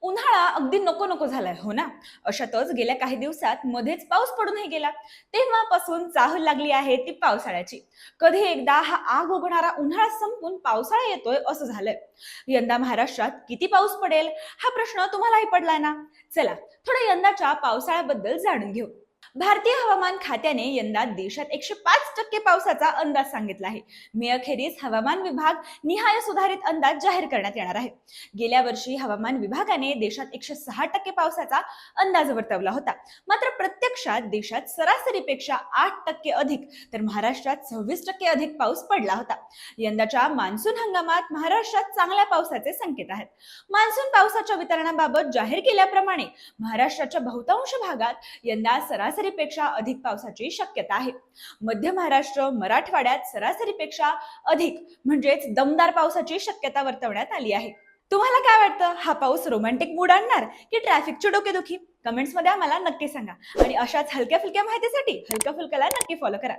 उन्हाळा अगदी नको नको झालाय हो ना. अशातच गेल्या काही दिवसात मध्येच पाऊस पडूनही गेला. तेव्हापासून चाहूल लागली आहे ती पावसाळ्याची. कधी एकदा हा आग ओढणारा उन्हाळा संपून पावसाळा येतोय असं झालंय. यंदा महाराष्ट्रात किती पाऊस पडेल हा प्रश्न तुम्हालाही पडलाय ना. चला थोडं यंदाच्या पावसाळ्याबद्दल जाणून घेऊ. भारतीय हवामान खात्याने यंदा देशात 105% पावसाचा अंदाज सांगितला आहे. मे अखेरीस हवामान विभाग निहाय सुधारित अंदाज जाहीर करण्यात येणार आहे. गेल्या वर्षी हवामान विभागाने देशात 106% पावसाचा अंदाज वर्तवला होता. मात्र प्रत्यक्षात देशात सरासरीपेक्षा 8% अधिक तर महाराष्ट्रात 26% अधिक पाऊस पडला होता. यंदाच्या मान्सून हंगामात महाराष्ट्रात चांगल्या पावसाचे संकेत आहेत. मान्सून पावसाच्या वितरणाबाबत जाहीर केल्याप्रमाणे महाराष्ट्राच्या बहुतांश भागात यंदा सरासरीपेक्षा अधिक पावसाची शक्यता आहे. मध्य महाराष्ट्र, मराठवाड्यात सरासरीपेक्षा अधिक म्हणजेच दमदार पावसाची शक्यता वर्तवण्यात आली आहे. तुम्हाला काय वाटतं, हा पाऊस रोमॅन्टिक मूड आणणार की ट्रॅफिकची डोकेदुखी? कमेंट्स मध्ये आम्हाला नक्की सांगा आणि अशाच हलक्या फुलक्या माहितीसाठी हलक्या फुलक्याला नक्की फॉलो करा.